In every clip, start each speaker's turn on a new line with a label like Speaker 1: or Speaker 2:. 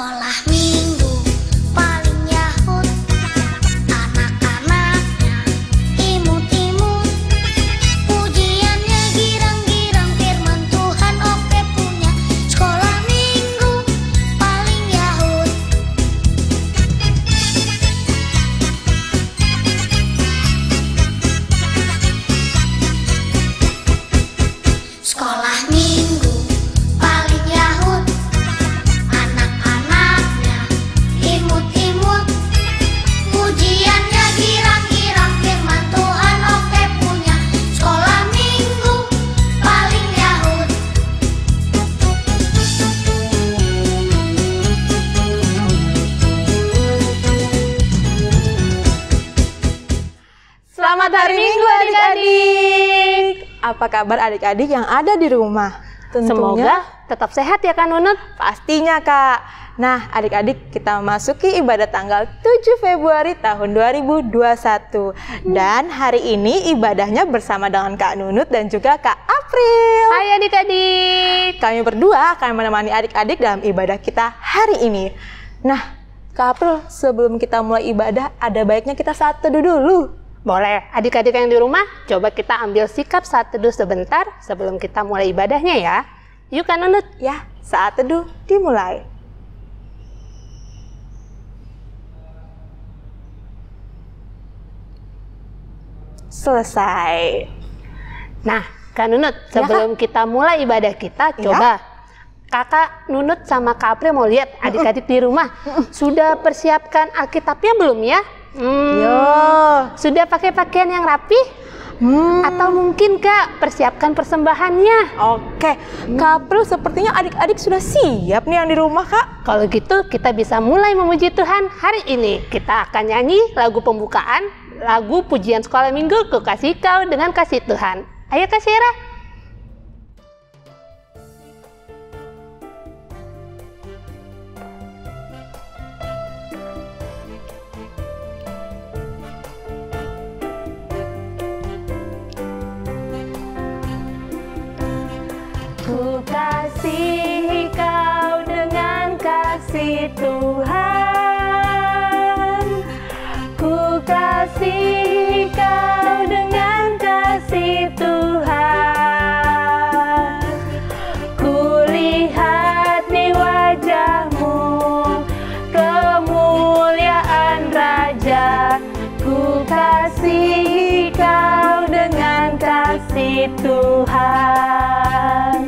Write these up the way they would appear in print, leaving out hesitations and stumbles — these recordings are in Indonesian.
Speaker 1: Sekolah minggu paling yahut, anak-anaknya imut-imut, pujiannya girang-girang, firman Tuhan oke punya. Sekolah minggu paling yahut. Sekolah minggu paling yahut, anak-anaknya imut-imut, pujiannya girang-girang, firman Tuhan oke punya. Sekolah minggu paling yahut.
Speaker 2: Selamat hari Minggu adik-adik. Apa kabar adik-adik yang ada di rumah?
Speaker 3: Semoga tetap sehat ya Kak Nunut.
Speaker 2: Pastinya Kak. Nah adik-adik, kita masuki ibadah tanggal 7 Februari tahun 2021. Dan hari ini ibadahnya bersama dengan Kak Nunut dan juga Kak April.
Speaker 3: Hai adik-adik.
Speaker 2: Kami berdua akan menemani adik-adik dalam ibadah kita hari ini. Nah Kak April, sebelum kita mulai ibadah, ada baiknya kita saat teduh dulu.
Speaker 3: Boleh, adik-adik yang di rumah, coba kita ambil sikap saat teduh sebentar sebelum kita mulai ibadahnya ya. Yuk Kak Nunut.
Speaker 2: Ya, saat teduh dimulai. Selesai.
Speaker 3: Nah, Kak Nunut, sebelum kita mulai ibadah kita, coba Kakak Nunut sama Kak April mau lihat adik-adik di rumah sudah persiapkan Alkitabnya belum ya?
Speaker 2: Yo.
Speaker 3: Sudah pakai pakaian yang rapi? Atau mungkin Kak persiapkan persembahannya?
Speaker 2: Oke, Kak April sepertinya adik-adik sudah siap nih yang di rumah Kak.
Speaker 3: Kalau gitu kita bisa mulai memuji Tuhan hari ini. Kita akan nyanyi lagu pembukaan, lagu pujian sekolah minggu, Ku Kasih Kau Dengan Kasih Tuhan. Ayo Kak Syera. Ku kasih kau dengan kasih Tuhan, ku kasih kau dengan kasih Tuhan. Ku lihat di wajahmu kemuliaan Raja, ku kasih kau dengan kasih Tuhan.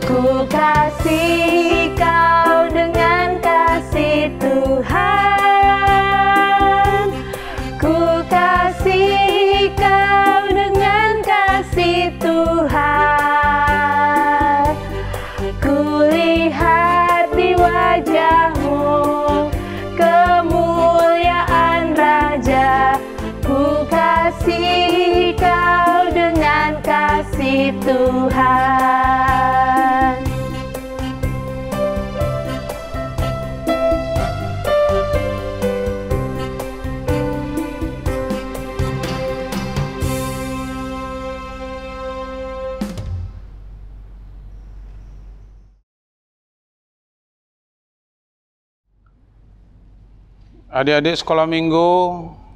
Speaker 3: Ku kasih kau dengan kasih Tuhan, ku kasih kau dengan kasih Tuhan. Ku lihat di wajahmu kemuliaan Raja, ku kasih kau dengan kasih Tuhan.
Speaker 4: Adik-adik sekolah minggu,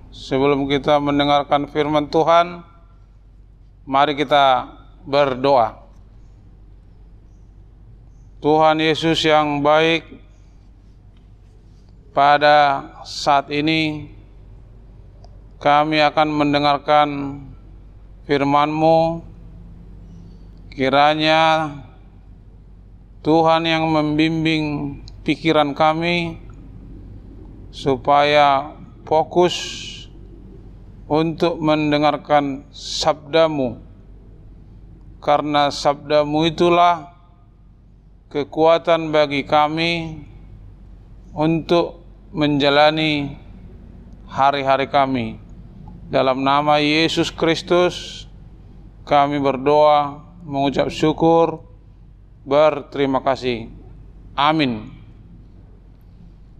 Speaker 4: sebelum kita mendengarkan firman Tuhan, mari kita berdoa. Tuhan Yesus yang baik, pada saat ini kami akan mendengarkan firman-Mu. Kiranya Tuhan yang membimbing pikiran kami supaya fokus untuk mendengarkan sabda-Mu, karena sabda-Mu itulah kekuatan bagi kami untuk menjalani hari-hari kami. Dalam nama Yesus Kristus kami berdoa, mengucap syukur, berterima kasih. Amin.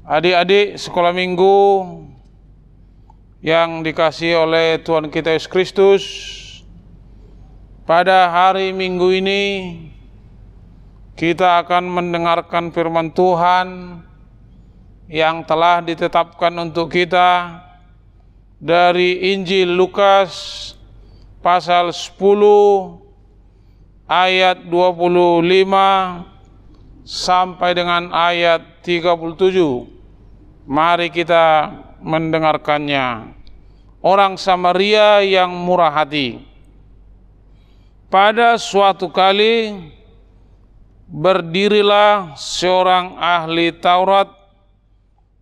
Speaker 4: Adik-adik sekolah minggu yang dikasihi oleh Tuhan kita Yesus Kristus, pada hari Minggu ini kita akan mendengarkan firman Tuhan yang telah ditetapkan untuk kita dari Injil Lukas pasal 10 ayat 25 sampai dengan ayat 37. Mari kita mendengarkannya. Orang Samaria yang murah hati. Pada suatu kali berdirilah seorang ahli Taurat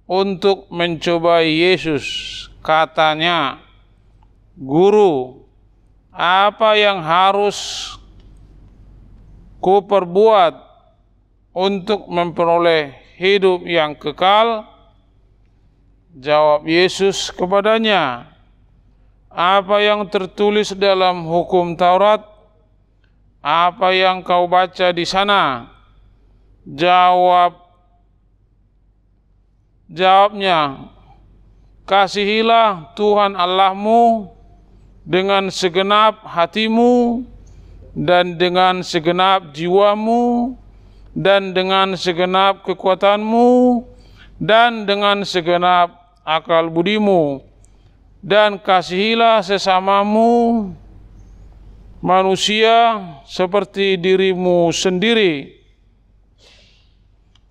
Speaker 4: untuk mencoba Yesus. Katanya, "Guru, apa yang harus kuperbuat untuk memperoleh hidup yang kekal?" Jawab Yesus kepadanya, "Apa yang tertulis dalam hukum Taurat? Apa yang kau baca di sana?" Jawabnya, "Kasihilah Tuhan Allahmu dengan segenap hatimu, dan dengan segenap jiwamu, dan dengan segenap kekuatanmu, dan dengan segenap akal budimu, dan kasihilah sesamamu manusia seperti dirimu sendiri."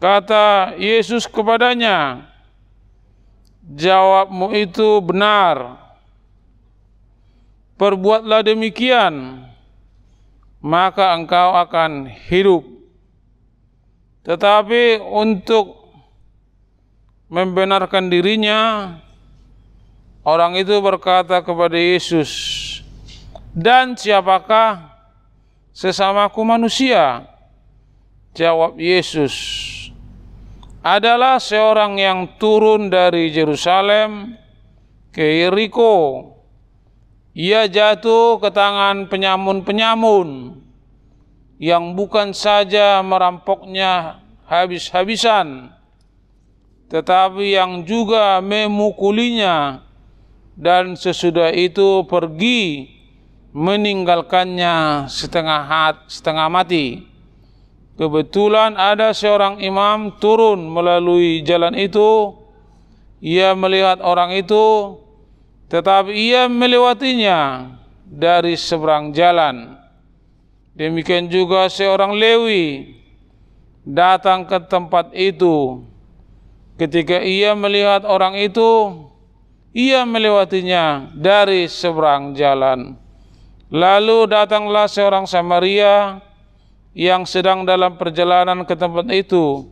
Speaker 4: Kata Yesus kepadanya, "Jawabmu itu benar. Perbuatlah demikian, maka engkau akan hidup." Tetapi untuk membenarkan dirinya, orang itu berkata kepada Yesus, "Dan siapakah sesamaku manusia?" Jawab Yesus, "Adalah seorang yang turun dari Yerusalem ke Yeriko. Ia jatuh ke tangan penyamun-penyamun yang bukan saja merampoknya habis-habisan, tetapi yang juga memukulinya, dan sesudah itu pergi meninggalkannya setengah mati. Kebetulan ada seorang imam turun melalui jalan itu. Ia melihat orang itu, tetapi ia melewatinya dari seberang jalan. Demikian juga seorang Lewi datang ke tempat itu. Ketika ia melihat orang itu, ia melewatinya dari seberang jalan. Lalu datanglah seorang Samaria yang sedang dalam perjalanan ke tempat itu,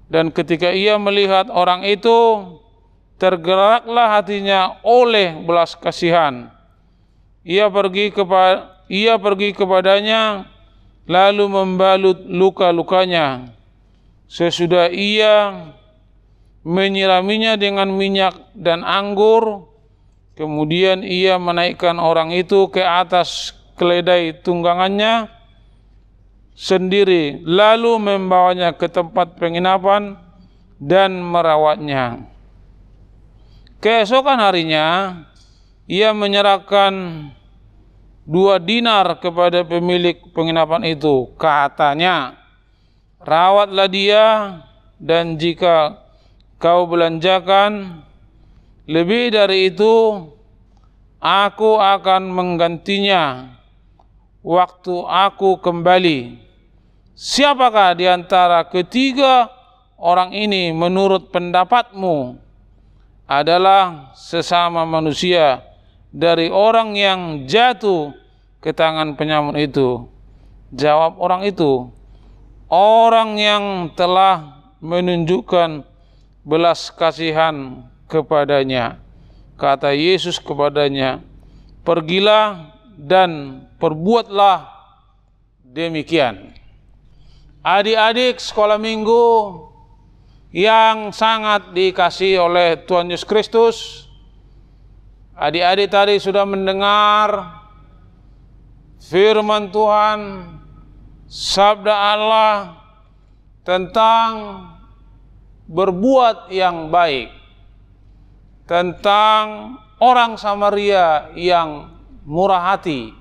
Speaker 4: dan ketika ia melihat orang itu, tergeraklah hatinya oleh belas kasihan. Ia pergi kepadanya, lalu membalut luka-lukanya. Sesudah ia menyiraminya dengan minyak dan anggur, kemudian ia menaikkan orang itu ke atas keledai tunggangannya sendiri, lalu membawanya ke tempat penginapan dan merawatnya. Keesokan harinya, ia menyerahkan 2 dinar kepada pemilik penginapan itu. Katanya, "Rawatlah dia, dan jika kau belanjakan lebih dari itu, aku akan menggantinya waktu aku kembali." Siapakah di antara ketiga orang ini menurut pendapatmu adalah sesama manusia dari orang yang jatuh ke tangan penyamun itu? Jawab orang itu, "Orang yang telah menunjukkan belas kasihan kepadanya." Kata Yesus kepadanya, "Pergilah dan perbuatlah demikian." Adik-adik sekolah minggu yang sangat dikasihi oleh Tuhan Yesus Kristus, adik-adik tadi sudah mendengar firman Tuhan, sabda Allah tentang berbuat yang baik, tentang orang Samaria yang murah hati.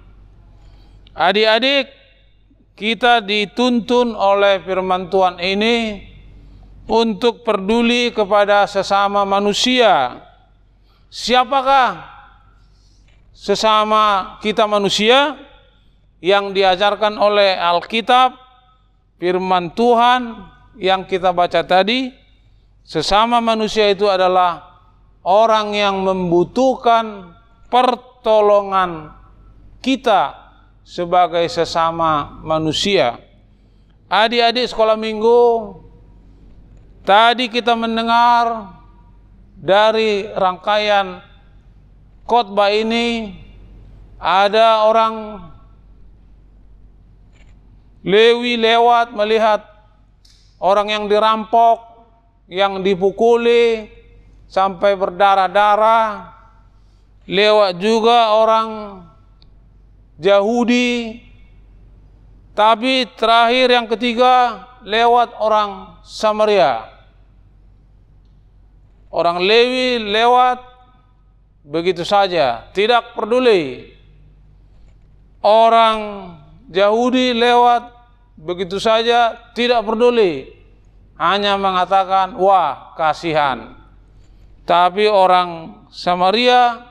Speaker 4: Adik-adik, kita dituntun oleh firman Tuhan ini untuk peduli kepada sesama manusia. Siapakah sesama kita manusia yang diajarkan oleh Alkitab, firman Tuhan yang kita baca tadi? Sesama manusia itu adalah orang yang membutuhkan pertolongan kita sebagai sesama manusia. Adik-adik sekolah minggu, tadi kita mendengar dari rangkaian khotbah ini, ada orang Lewi lewat melihat orang yang dirampok, yang dipukuli sampai berdarah-darah. Lewat juga orang Yahudi, tapi terakhir yang ketiga lewat orang Samaria. Orang Lewi lewat begitu saja, tidak peduli. Orang Yahudi lewat begitu saja, tidak peduli. Hanya mengatakan, wah kasihan. Tapi orang Samaria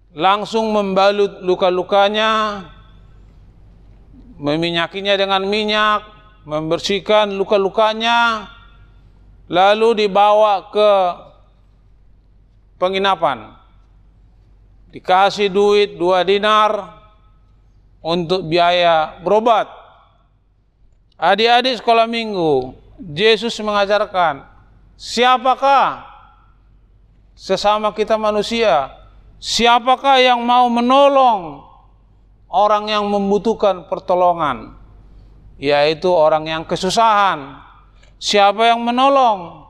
Speaker 4: langsung membalut luka-lukanya, meminyakinya dengan minyak, membersihkan luka-lukanya, lalu dibawa ke penginapan. Dikasih duit 2 dinar untuk biaya berobat. Adik-adik sekolah minggu, Yesus mengajarkan, siapakah sesama kita manusia? Siapakah yang mau menolong orang yang membutuhkan pertolongan? Yaitu orang yang kesusahan. Siapa yang menolong?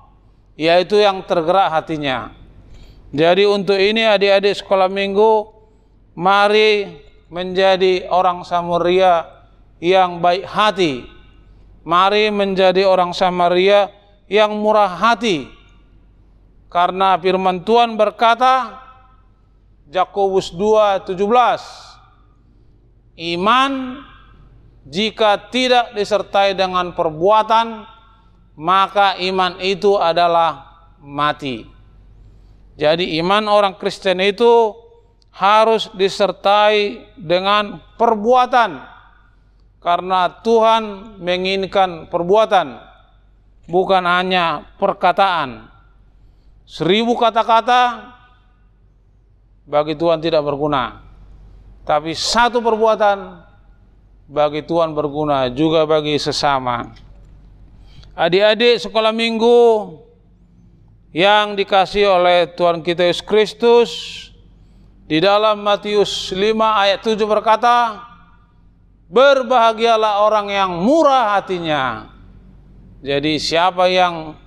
Speaker 4: Yaitu yang tergerak hatinya. Jadi untuk ini adik-adik sekolah minggu, mari menjadi orang Samaria yang baik hati. Mari menjadi orang Samaria yang murah hati. Karena firman Tuhan berkata, Yakobus 2:17, iman jika tidak disertai dengan perbuatan, maka iman itu adalah mati. Jadi iman orang Kristen itu harus disertai dengan perbuatan, karena Tuhan menginginkan perbuatan, bukan hanya perkataan. 1000 kata-kata bagi Tuhan tidak berguna, tapi 1 perbuatan bagi Tuhan berguna juga bagi sesama. Adik-adik sekolah minggu yang dikasihi oleh Tuhan kita Yesus Kristus, di dalam Matius 5 ayat 7 berkata, berbahagialah orang yang murah hatinya. Jadi siapa yang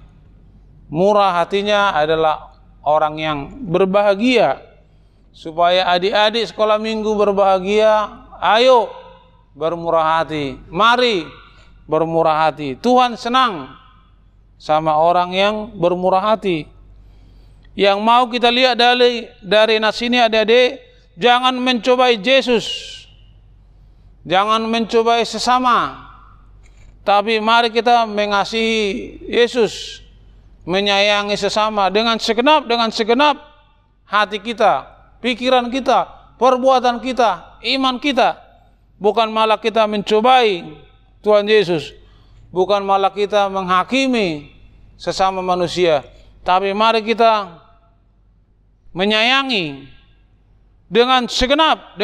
Speaker 4: murah hatinya adalah orang yang berbahagia. Supaya adik-adik sekolah minggu berbahagia, ayo bermurah hati. Mari bermurah hati. Tuhan senang sama orang yang bermurah hati. Yang mau kita lihat dari nas ini adik-adik, jangan mencobai Yesus, jangan mencobai sesama, tapi mari kita mengasihi Yesus, menyayangi sesama dengan segenap hati kita, pikiran kita, perbuatan kita, iman kita. Bukan malah kita mencobai Tuhan Yesus, bukan malah kita menghakimi sesama manusia, tapi mari kita menyayangi dengan segenap.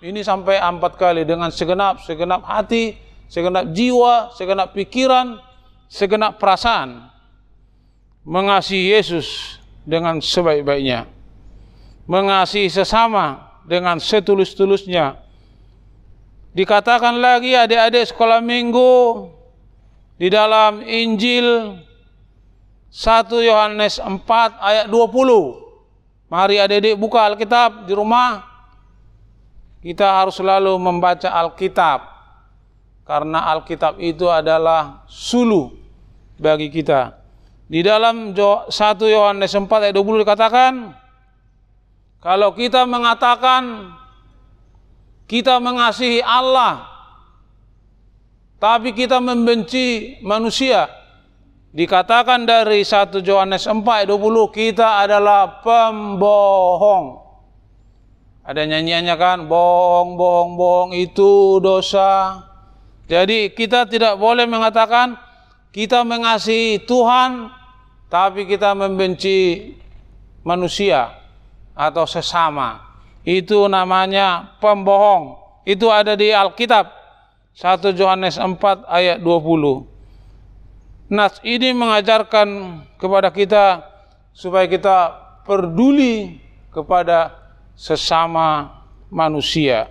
Speaker 4: Ini sampai 4 kali, dengan segenap hati, segenap jiwa, segenap pikiran, segenap perasaan. Mengasihi Yesus dengan sebaik-baiknya, mengasihi sesama dengan setulus-tulusnya. Dikatakan lagi adik-adik sekolah minggu di dalam Injil 1 Yohanes 4 ayat 20. Mari adik-adik buka Alkitab di rumah. Kita harus selalu membaca Alkitab, karena Alkitab itu adalah suluh bagi kita. Di dalam 1 Yohanes 4 ayat 20 dikatakan, Kalau kita mengatakan kita mengasihi Allah, tapi kita membenci manusia, dikatakan dari 1 Yohanes 4:20 kita adalah pembohong. Ada nyanyiannya kan, bohong, bohong, bohong itu dosa. Jadi kita tidak boleh mengatakan kita mengasihi Tuhan, tapi kita membenci manusia atau sesama. Itu namanya pembohong. Itu ada di Alkitab, 1 Yohanes 4 ayat 20. Nas ini mengajarkan kepada kita supaya kita peduli kepada sesama manusia.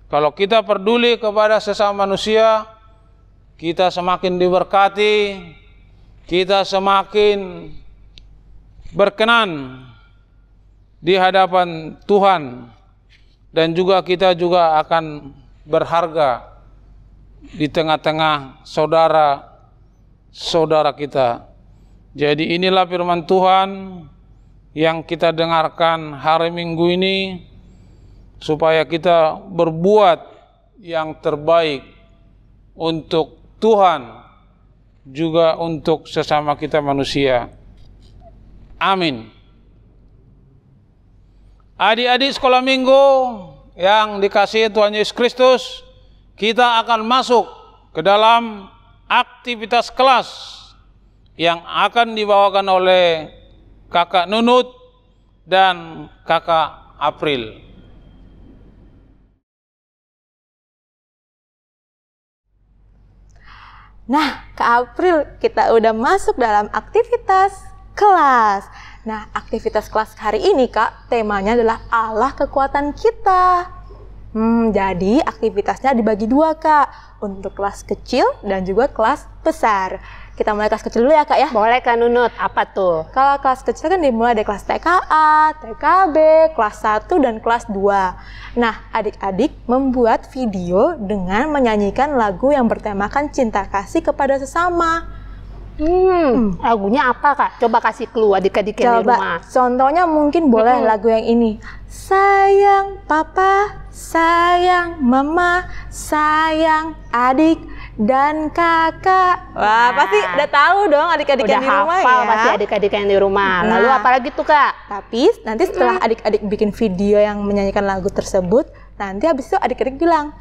Speaker 4: Kalau kita peduli kepada sesama manusia, kita semakin diberkati, kita semakin berkenan di hadapan Tuhan, dan juga kita juga akan berharga di tengah-tengah saudara-saudara kita. Jadi inilah firman Tuhan yang kita dengarkan hari Minggu ini, supaya kita berbuat yang terbaik untuk Tuhan, juga untuk sesama kita manusia. Amin. Adik-adik sekolah minggu yang dikasihi Tuhan Yesus Kristus, kita akan masuk ke dalam aktivitas kelas yang akan dibawakan oleh Kakak Nunut dan Kakak April.
Speaker 2: Nah, Kak April, kita udah masuk dalam aktivitas kelas. Nah, aktivitas kelas hari ini, Kak, temanya adalah Allah kekuatan kita. Jadi aktivitasnya dibagi dua, Kak, untuk kelas kecil dan juga kelas besar. Kita mulai kelas kecil dulu ya, Kak ya.
Speaker 3: Boleh Kak Nunut, apa tuh?
Speaker 2: Kalau kelas kecil kan dimulai dari kelas TKA, TKB, kelas 1 dan kelas 2. Nah, adik-adik membuat video dengan menyanyikan lagu yang bertemakan cinta kasih kepada sesama.
Speaker 3: Lagunya apa, Kak? Coba kasih clue adik-adik yang di rumah.
Speaker 2: Contohnya mungkin boleh lagu yang ini. Sayang papa, sayang mama, sayang adik dan kakak. Wah, pasti udah tahu dong adik-adik yang di rumah ya.
Speaker 3: Udah hafal pasti adik-adik yang di rumah. Lalu apa lagi tuh, Kak?
Speaker 2: Tapi nanti setelah adik-adik bikin video yang menyanyikan lagu tersebut, nanti habis itu adik-adik bilang,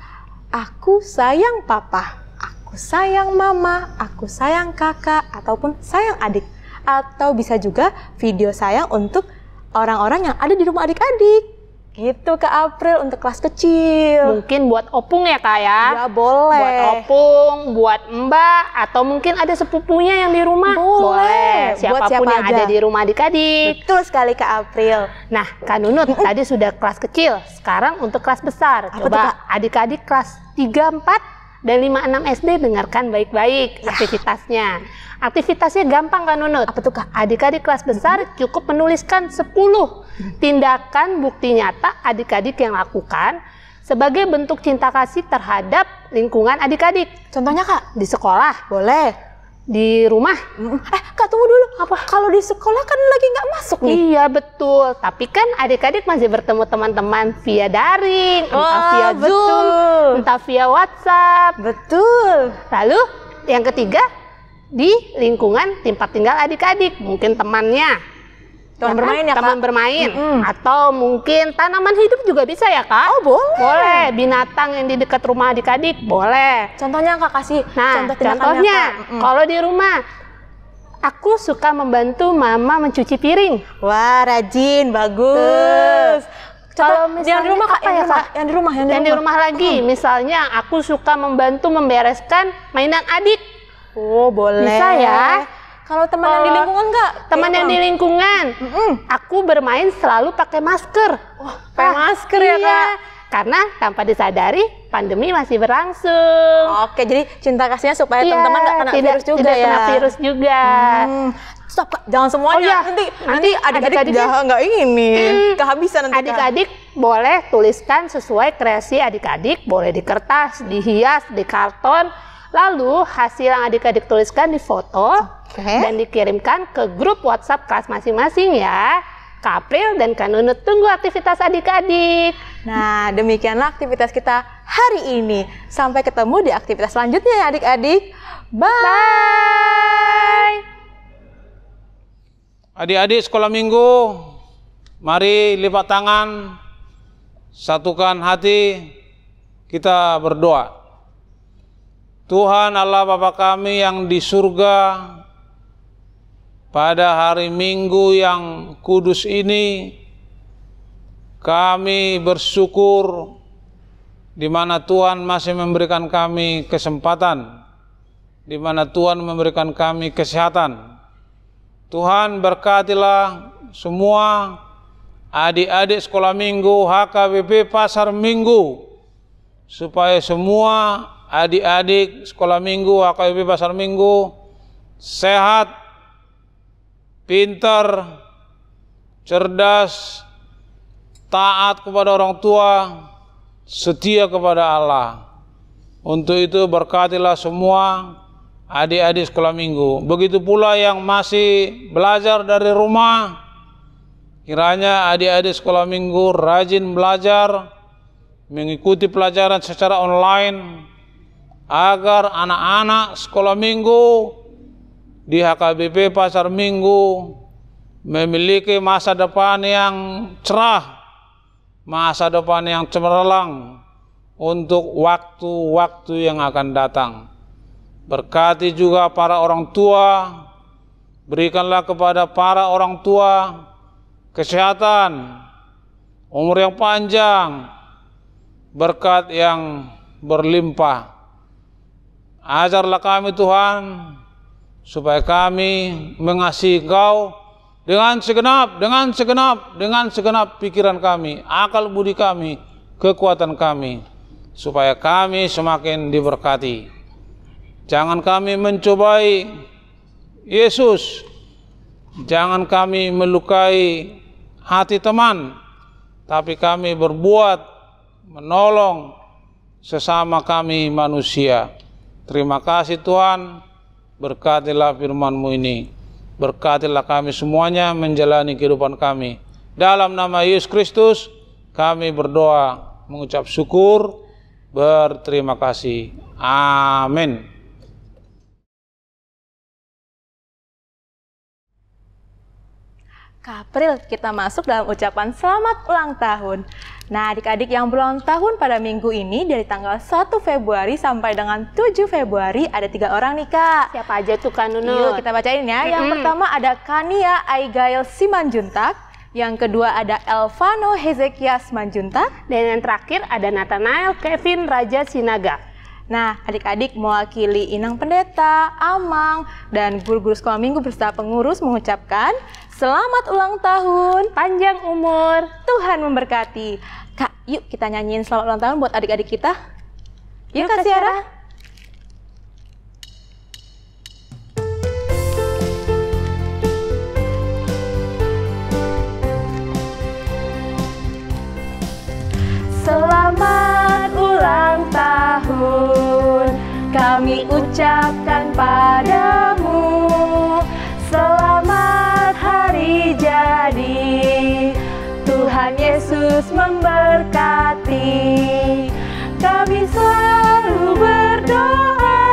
Speaker 2: aku sayang papa, aku sayang mama, aku sayang kakak, ataupun sayang adik. Atau bisa juga video sayang untuk orang-orang yang ada di rumah adik-adik. Gitu Kak April untuk kelas kecil.
Speaker 3: Mungkin buat opung ya, Kak ya?
Speaker 2: Ya boleh.
Speaker 3: Buat opung, buat mbak, atau mungkin ada sepupunya yang di rumah.
Speaker 2: Boleh.
Speaker 3: Siapapun
Speaker 2: buat
Speaker 3: yang ada di rumah adik-adik.
Speaker 2: Betul sekali Kak April.
Speaker 3: Nah, Kak Nunut tadi sudah kelas kecil. Sekarang untuk kelas besar.
Speaker 2: Apa
Speaker 3: Coba adik-adik kelas 3, 4, dan 5, 6 SD dengarkan baik-baik aktivitasnya. Aktivitasnya gampang Kak Nunut.
Speaker 2: Apa tuh Kak?
Speaker 3: Adik-adik kelas besar cukup menuliskan 10 tindakan bukti nyata adik-adik yang lakukan sebagai bentuk cinta kasih terhadap lingkungan adik-adik.
Speaker 2: Contohnya Kak?
Speaker 3: Di sekolah.
Speaker 2: Boleh.
Speaker 3: Di rumah.
Speaker 2: Kak tunggu dulu. Apa? Kalau di sekolah kan lagi nggak masuk nih.
Speaker 3: Iya betul. Tapi kan adik-adik masih bertemu teman-teman via daring, entah via Zoom, entah via WhatsApp.
Speaker 2: Betul.
Speaker 3: Lalu yang ketiga, di lingkungan tempat tinggal adik-adik, mungkin temannya,
Speaker 2: teman bermain ya Kak?
Speaker 3: Teman bermain, atau mungkin tanaman hidup juga bisa ya Kak?
Speaker 2: Oh boleh.
Speaker 3: Boleh, binatang yang di dekat rumah adik-adik boleh.
Speaker 2: Contohnya Kak kasih.
Speaker 3: Nah,
Speaker 2: contohnya
Speaker 3: kalau di rumah, aku suka membantu mama mencuci piring.
Speaker 2: Wah rajin, bagus.
Speaker 3: Kalau misalnya
Speaker 2: yang di rumah Kak,
Speaker 3: apa ya Kak?
Speaker 2: Yang di rumah
Speaker 3: lagi, misalnya aku suka membantu membereskan mainan adik.
Speaker 2: Oh boleh.
Speaker 3: Bisa ya.
Speaker 2: Kalau teman yang di lingkungan Kak?
Speaker 3: Teman yang di lingkungan, aku bermain selalu pakai masker.
Speaker 2: Pakai masker ya Kak?
Speaker 3: Karena tanpa disadari pandemi masih berlangsung.
Speaker 2: Oke, jadi cinta kasihnya supaya teman-teman nggak kena virus juga
Speaker 3: tidak
Speaker 2: ya?
Speaker 3: kena virus juga.
Speaker 2: Stop Kak, jangan semuanya. Nanti adik-adik nggak ini. Kehabisan nanti.
Speaker 3: Adik-adik boleh tuliskan sesuai kreasi adik-adik, boleh di kertas, dihias, di karton. Lalu hasil yang adik-adik tuliskan difoto dan dikirimkan ke grup WhatsApp kelas masing-masing ya. Kak April dan Kak Nunut tunggu aktivitas adik-adik.
Speaker 2: Nah, demikianlah aktivitas kita hari ini. Sampai ketemu di aktivitas selanjutnya ya adik-adik. Bye!
Speaker 3: Bye!
Speaker 4: Adik-adik sekolah minggu, mari lipat tangan, satukan hati, kita berdoa. Tuhan Allah Bapa kami yang di surga, pada hari Minggu yang kudus ini, kami bersyukur di mana Tuhan masih memberikan kami kesempatan, di mana Tuhan memberikan kami kesehatan. Tuhan berkatilah semua adik-adik sekolah minggu HKBP Pasar Minggu, supaya semua adik-adik sekolah minggu HKBP Pasar Minggu sehat, pintar, cerdas, taat kepada orang tua, setia kepada Allah. Untuk itu berkatilah semua adik-adik sekolah minggu. Begitu pula yang masih belajar dari rumah, kiranya adik-adik sekolah minggu rajin belajar, mengikuti pelajaran secara online, agar anak-anak sekolah minggu di HKBP Pasar Minggu memiliki masa depan yang cerah, masa depan yang cemerlang untuk waktu-waktu yang akan datang. Berkati juga para orang tua, berikanlah kepada para orang tua kesehatan, umur yang panjang, berkat yang berlimpah. Ajarlah kami Tuhan, supaya kami mengasihi Engkau dengan segenap pikiran kami, akal budi kami, kekuatan kami, supaya kami semakin diberkati. Jangan kami mencobai Yesus, jangan kami melukai hati teman, tapi kami berbuat menolong sesama kami manusia. Terima kasih Tuhan, berkatilah firman-Mu ini, berkatilah kami semuanya menjalani kehidupan kami. Dalam nama Yesus Kristus kami berdoa, mengucap syukur, berterima kasih. Amin.
Speaker 2: Kak April, kita masuk dalam ucapan selamat ulang tahun. Nah, adik-adik yang berulang tahun pada minggu ini dari tanggal 1 Februari sampai dengan 7 Februari ada 3 orang nih Kak.
Speaker 3: Siapa aja tuh Kak Nunut?
Speaker 2: Yuk kita bacain ya. Yang pertama ada Kania Aigail Simanjuntak. Yang kedua ada Elvano Hezekias Manjuntak.
Speaker 3: Dan yang terakhir ada Nathanael Kevin Raja Sinaga.
Speaker 2: Nah, adik-adik mewakili Inang Pendeta, Amang, dan guru-guru sekolah minggu beserta pengurus mengucapkan selamat ulang tahun,
Speaker 3: Panjang umur,
Speaker 2: Tuhan memberkati. Kak, yuk kita nyanyiin selamat ulang tahun buat adik-adik kita. Yuk Kak
Speaker 3: Kak Siara.
Speaker 2: Siara. Selamat ulang tahun kami ucapkan padamu. Selamat hari jadi, Tuhan Yesus memberkati. Kami selalu berdoa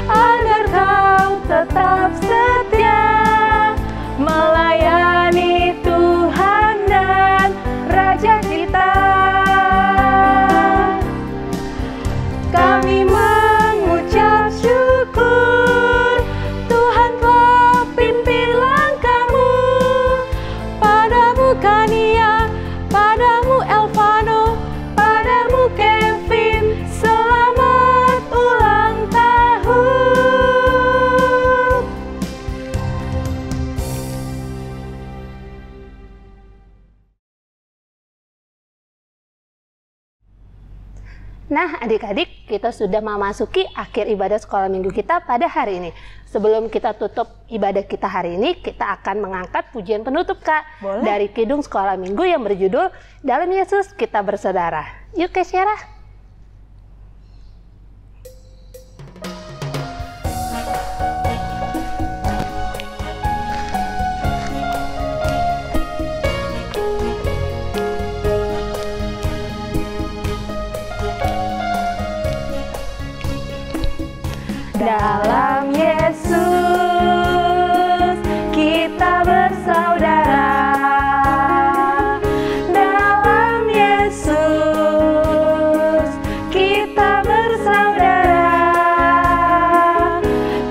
Speaker 2: agar kau tetap setia melayani Tuhan dan Raja kita. Kami mengucap syukur, Tuhan telah pimpin langkahmu. Padamu Kania, padamu Elvano, padamu Kevin, selamat ulang tahun.
Speaker 3: Nah, adik-adik, kita sudah memasuki akhir ibadah sekolah minggu kita pada hari ini. Sebelum kita tutup ibadah kita hari ini, kita akan mengangkat pujian penutup, Kak.
Speaker 2: Boleh.
Speaker 3: Dari Kidung Sekolah Minggu yang berjudul Dalam Yesus Kita Bersaudara. Yuk, Kak Syara.
Speaker 2: Dalam Yesus kita bersaudara. Dalam Yesus kita bersaudara.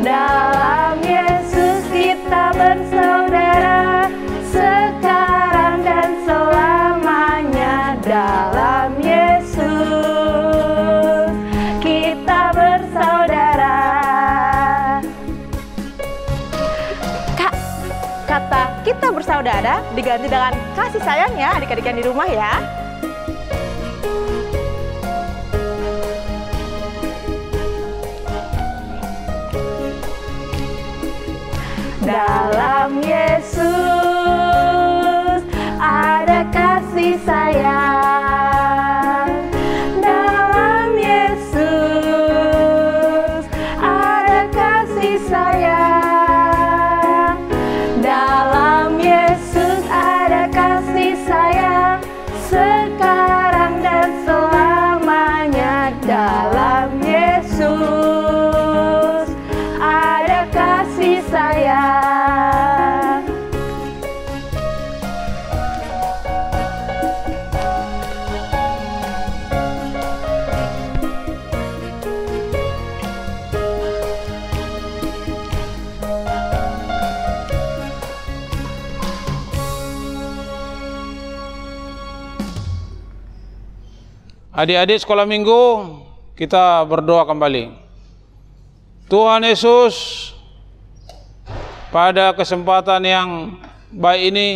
Speaker 2: Dalam Yesus kita bersaudara sekarang dan selamanya. Dalam Yesus kita bersaudara. Kak, kata kita bersaudara diganti dengan kasih sayang ya adik-adik yang di rumah ya. Dalam Yesus ada kasih sayang. Dalam Yesus ada kasih sayang. Dalam Yesus ada kasih sayang sekarang dan selamanya. Dalam Yesus ada kasih sayang.
Speaker 4: Adik-adik sekolah minggu, kita berdoa kembali. Tuhan Yesus, pada kesempatan yang baik ini,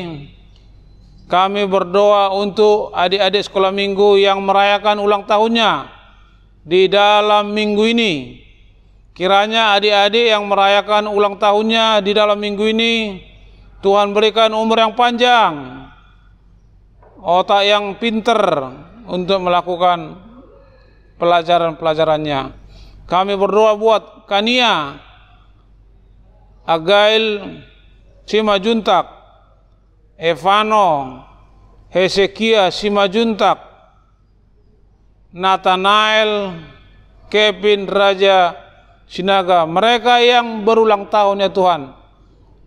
Speaker 4: kami berdoa untuk adik-adik sekolah minggu yang merayakan ulang tahunnya di dalam minggu ini. Kiranya adik-adik yang merayakan ulang tahunnya di dalam minggu ini, Tuhan berikan umur yang panjang, otak yang pinter untuk melakukan pelajaran-pelajarannya. Kami berdoa buat Kania, Agail, Simajuntak, Evano, Hezekia, Simajuntak, Nathanael, Kevin, Raja, Sinaga. Mereka yang berulang tahun ya Tuhan.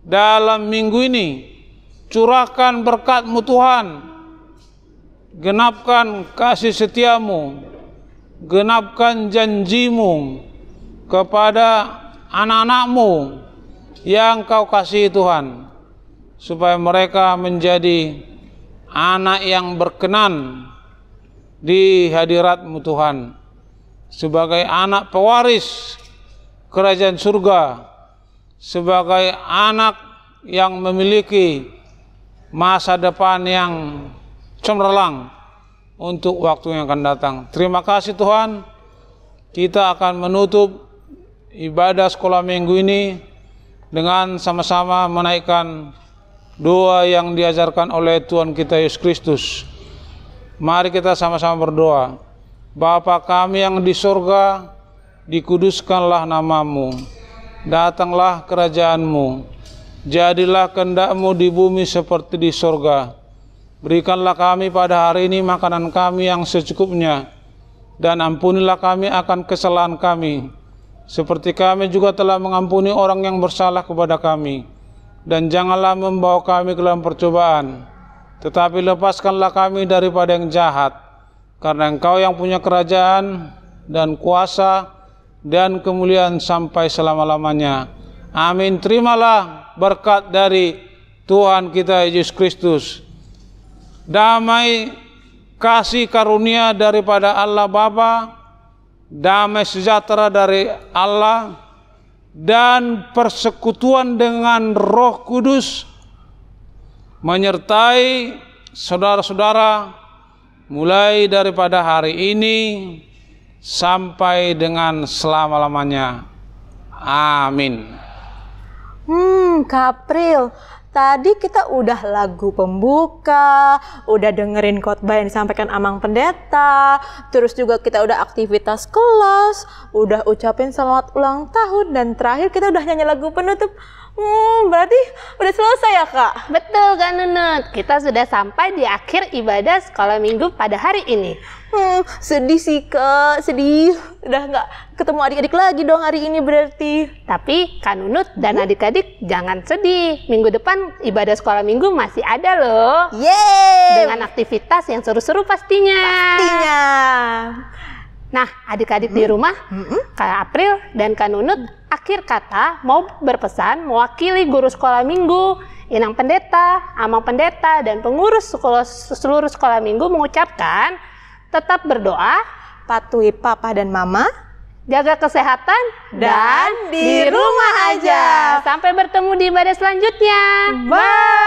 Speaker 4: Dalam minggu ini, curahkan berkat-Mu Tuhan. Genapkan kasih setiamu, genapkan janjimu kepada anak-anakmu yang Kau kasih Tuhan, supaya mereka menjadi anak yang berkenan di hadirat-Mu Tuhan, sebagai anak pewaris kerajaan surga, sebagai anak yang memiliki masa depan yang cemerlang untuk waktu yang akan datang. Terima kasih Tuhan. Kita akan menutup ibadah sekolah minggu ini dengan sama-sama menaikkan doa yang diajarkan oleh Tuhan kita Yesus Kristus. Mari kita sama-sama berdoa. Bapa kami yang di surga, dikuduskanlah nama-Mu. Datanglah kerajaan-Mu. Jadilah kehendak-Mu di bumi seperti di surga. Berikanlah kami pada hari ini makanan kami yang secukupnya, dan ampunilah kami akan kesalahan kami, seperti kami juga telah mengampuni orang yang bersalah kepada kami. Dan janganlah membawa kami ke dalam percobaan, tetapi lepaskanlah kami daripada yang jahat, karena Engkau yang punya kerajaan dan kuasa dan kemuliaan sampai selama-lamanya. Amin. Terimalah berkat dari Tuhan kita Yesus Kristus. Damai kasih karunia daripada Allah Bapa, damai sejahtera dari Allah, dan persekutuan dengan Roh Kudus menyertai saudara-saudara mulai daripada hari ini sampai dengan selama-lamanya. Amin.
Speaker 2: Kak April, tadi kita udah lagu pembuka, udah dengerin khotbah yang disampaikan Amang Pendeta, terus juga kita udah aktivitas kelas, udah ucapin selamat ulang tahun, dan terakhir kita udah nyanyi lagu penutup. Berarti udah selesai ya Kak?
Speaker 3: Betul Kak Nunut, kita sudah sampai di akhir ibadah sekolah minggu pada hari ini.
Speaker 2: Sedih sih Kak, sedih. Udah nggak ketemu adik-adik lagi dong hari ini berarti.
Speaker 3: Tapi Kak Nunut dan adik-adik jangan sedih. Minggu depan ibadah sekolah minggu masih ada loh.
Speaker 2: Yeay!
Speaker 3: Dengan aktivitas yang seru-seru pastinya.
Speaker 2: Pastinya.
Speaker 3: Nah, adik-adik di rumah, Kak April dan Kak Nunut akhir kata mau berpesan mewakili guru sekolah minggu, inang pendeta, amang pendeta, dan pengurus seluruh sekolah minggu mengucapkan tetap berdoa,
Speaker 2: Patuhi papa dan mama,
Speaker 3: jaga kesehatan,
Speaker 2: dan di rumah aja.
Speaker 3: Sampai bertemu di ibadah selanjutnya.
Speaker 2: Bye!